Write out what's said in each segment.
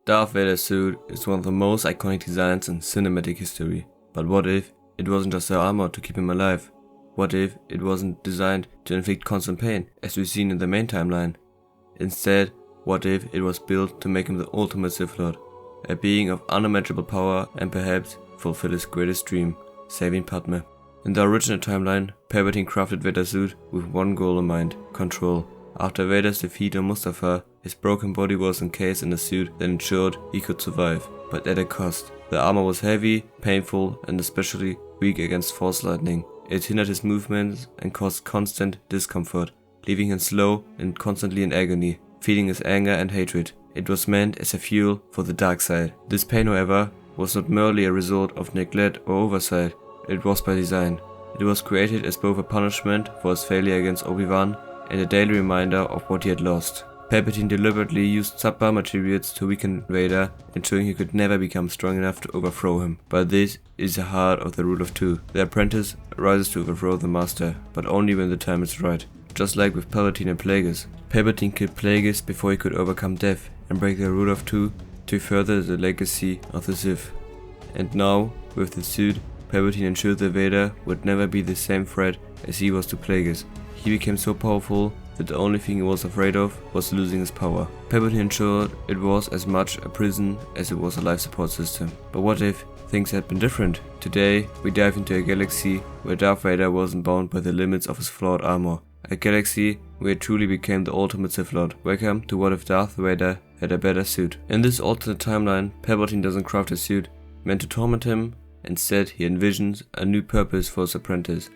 Darth Vader's suit is one of the most iconic designs in cinematic history. But what if it wasn't just the armor to keep him alive? What if it wasn't designed to inflict constant pain, as we've seen in the main timeline? Instead, what if it was built to make him the ultimate Sith Lord, a being of unimaginable power and perhaps fulfill his greatest dream, saving Padme? In the original timeline, Palpatine crafted Vader's suit with one goal in mind: control. After Vader's defeat on Mustafar, his broken body was encased in a suit that ensured he could survive, but at a cost. The armor was heavy, painful, and especially weak against Force lightning. It hindered his movements and caused constant discomfort, leaving him slow and constantly in agony, feeding his anger and hatred. It was meant as a fuel for the dark side. This pain, however, was not merely a result of neglect or oversight, it was by design. It was created as both a punishment for his failure against Obi-Wan and a daily reminder of what he had lost. Palpatine deliberately used subpar materials to weaken Vader, ensuring he could never become strong enough to overthrow him. But this is the heart of the rule of two. The apprentice rises to overthrow the master, but only when the time is right. Just like with Palpatine and Plagueis. Palpatine killed Plagueis before he could overcome death and break the rule of two to further the legacy of the Sith. And now, with the suit, Palpatine ensured that Vader would never be the same threat as he was to Plagueis. He became so powerful that the only thing he was afraid of was losing his power. Palpatine ensured it was as much a prison as it was a life support system. But what if things had been different? Today, we dive into a galaxy where Darth Vader wasn't bound by the limits of his flawed armor. A galaxy where he truly became the ultimate Sith Lord. Welcome to What If Darth Vader Had a Better Suit. In this alternate timeline, Palpatine doesn't craft a suit meant to torment him. Instead, he envisions a new purpose for his apprentice,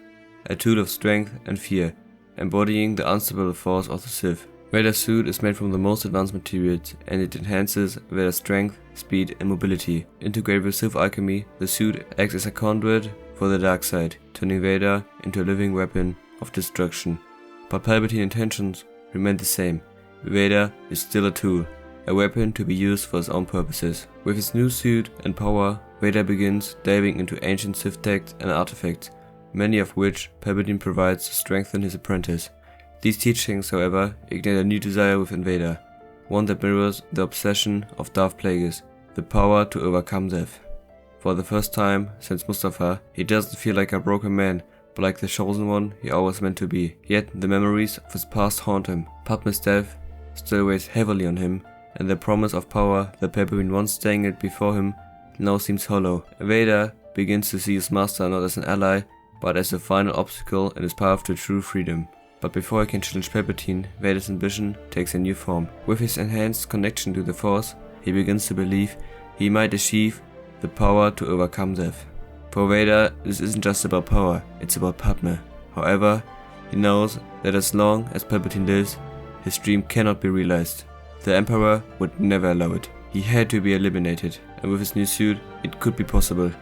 a tool of strength and fear, embodying the unstoppable force of the Sith. Vader's suit is made from the most advanced materials, and it enhances Vader's strength, speed, and mobility. Integrated with Sith alchemy, the suit acts as a conduit for the dark side, turning Vader into a living weapon of destruction. But Palpatine's intentions remain the same. Vader is still a tool, a weapon to be used for his own purposes. With his new suit and power, Vader begins diving into ancient Sith texts and artifacts, many of which Palpatine provides to strengthen his apprentice. These teachings, however, ignite a new desire within Vader, one that mirrors the obsession of Darth Plagueis, the power to overcome death. For the first time since Mustafar, he doesn't feel like a broken man, but like the chosen one he always meant to be. Yet the memories of his past haunt him. Padme's death still weighs heavily on him, and the promise of power that Palpatine once dangled before him now seems hollow. Vader begins to see his master not as an ally, but as the final obstacle in his path to true freedom. But before he can challenge Palpatine, Vader's ambition takes a new form. With his enhanced connection to the Force, he begins to believe he might achieve the power to overcome death. For Vader, this isn't just about power, it's about Padme. However, he knows that as long as Palpatine lives, his dream cannot be realized. The Emperor would never allow it. He had to be eliminated, and with his new suit, it could be possible.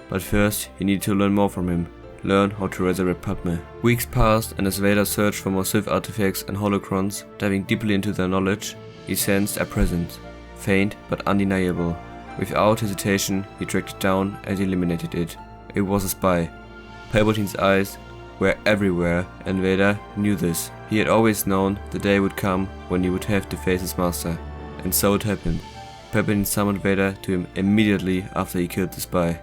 But first, he needed to learn more from him. Learn how to resurrect Padme. Weeks passed, and as Vader searched for more Sith artifacts and holocrons, diving deeply into their knowledge, he sensed a presence, faint but undeniable. Without hesitation, he tracked it down and eliminated it. It was a spy. Palpatine's eyes were everywhere, and Vader knew this. He had always known the day would come when he would have to face his master. And so it happened. Palpatine summoned Vader to him immediately after he killed the spy.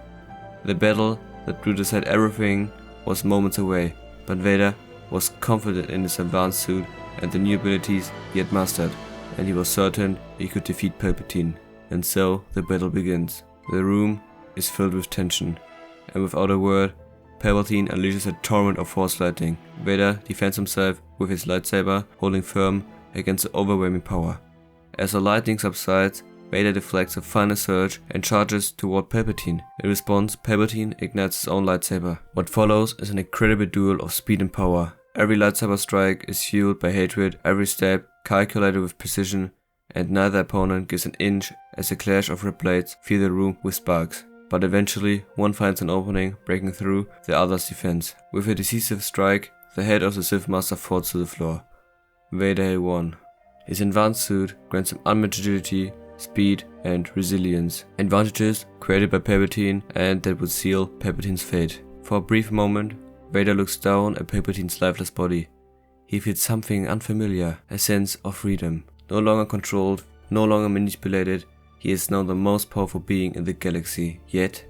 The battle that would decide everything was moments away, but Vader was confident in his advanced suit and the new abilities he had mastered, and he was certain he could defeat Palpatine. And so the battle begins. The room is filled with tension, and without a word, Palpatine unleashes a torrent of Force lightning. Vader defends himself with his lightsaber, holding firm against the overwhelming power. As the lightning subsides, Vader deflects a final surge and charges toward Palpatine. In response, Palpatine ignites his own lightsaber. What follows is an incredible duel of speed and power. Every lightsaber strike is fueled by hatred, every step calculated with precision, and neither opponent gives an inch as the clash of rib blades fill the room with sparks. But eventually, one finds an opening, breaking through the other's defense. With a decisive strike, the head of the Sith Master falls to the floor. Vader won. His advanced suit grants him unmatched agility, speed, and resilience. Advantages created by Palpatine and that would seal Palpatine's fate. For a brief moment, Vader looks down at Palpatine's lifeless body. He feels something unfamiliar, a sense of freedom. No longer controlled, no longer manipulated, He is now the most powerful being in the galaxy, yet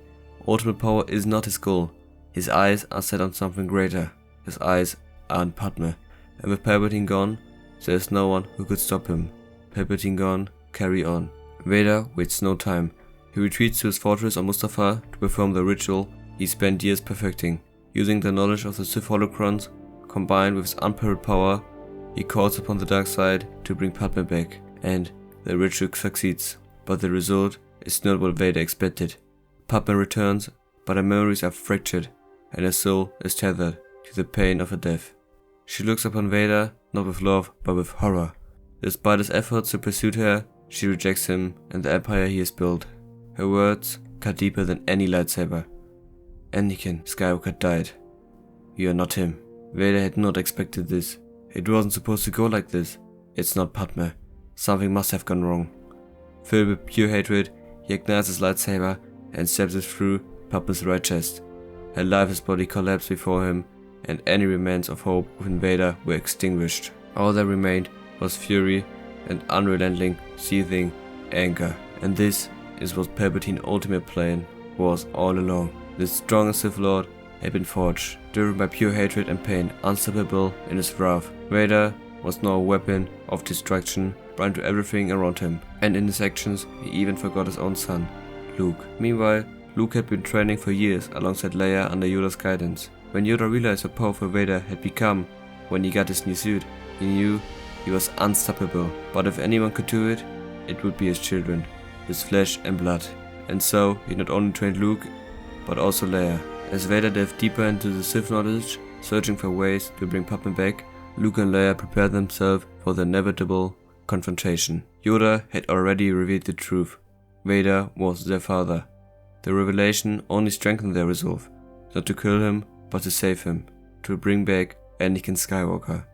ultimate power is not his goal. His eyes are set on something greater. His eyes are on Padme, and with Palpatine gone, there is no one who could stop him. Palpatine gone, carry on. Vader wastes no time. He retreats to his fortress on Mustafar to perform the ritual he spent years perfecting. Using the knowledge of the Sith holocrons, combined with his unparalleled power, he calls upon the dark side to bring Padme back, and the ritual succeeds. But the result is not what Vader expected. Padme returns, but her memories are fractured, and her soul is tethered to the pain of her death. She looks upon Vader not with love, but with horror. Despite his efforts to pursue her, she rejects him and the empire he has built. Her words cut deeper than any lightsaber. Anakin Skywalker died. You are not him. Vader had not expected this. It wasn't supposed to go like this. It's not Padme. Something must have gone wrong. Filled with pure hatred, he ignites his lightsaber and stabs it through Padme's right chest. Her lifeless body collapsed before him, and any remains of hope within Vader were extinguished. All that remained was fury and unrelenting, seething anger. And this is what Palpatine's ultimate plan was all along. The strongest Sith Lord had been forged, driven by pure hatred and pain, unstoppable in his wrath. Vader was now a weapon of destruction, blind to everything around him, and in his actions he even forgot his own son, Luke. Meanwhile, Luke had been training for years alongside Leia under Yoda's guidance. When Yoda realized how powerful Vader had become when he got his new suit, he knew he was unstoppable. But if anyone could do it, it would be his children, his flesh and blood. And so he not only trained Luke, but also Leia. As Vader delved deeper into the Sith knowledge, searching for ways to bring Padme back, Luke and Leia prepared themselves for the inevitable confrontation. Yoda had already revealed the truth. Vader was their father. The revelation only strengthened their resolve, not to kill him, but to save him, to bring back Anakin Skywalker.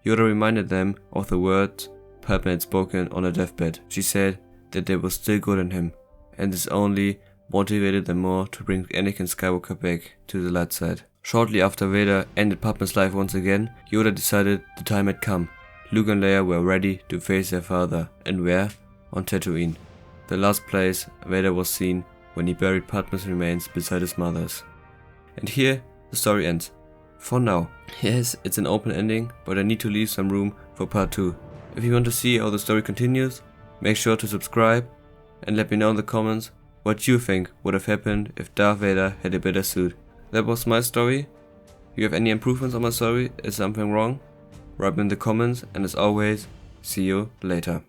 Yoda reminded them of the words Padme had spoken on her deathbed. She said that there was still good in him, and this only motivated them more to bring Anakin Skywalker back to the light side. Shortly after Vader ended Padme's life once again, Yoda decided the time had come. Luke and Leia were ready to face their father, and where? On Tatooine, the last place Vader was seen when he buried Padme's remains beside his mother's. And here the story ends. For now. Yes, it's an open ending, but I need to leave some room for part 2. If you want to see how the story continues, make sure to subscribe and let me know in the comments what you think would have happened if Darth Vader had a better suit. That was my story. If you have any improvements on my story, is something wrong? Write me in the comments, and as always, see you later.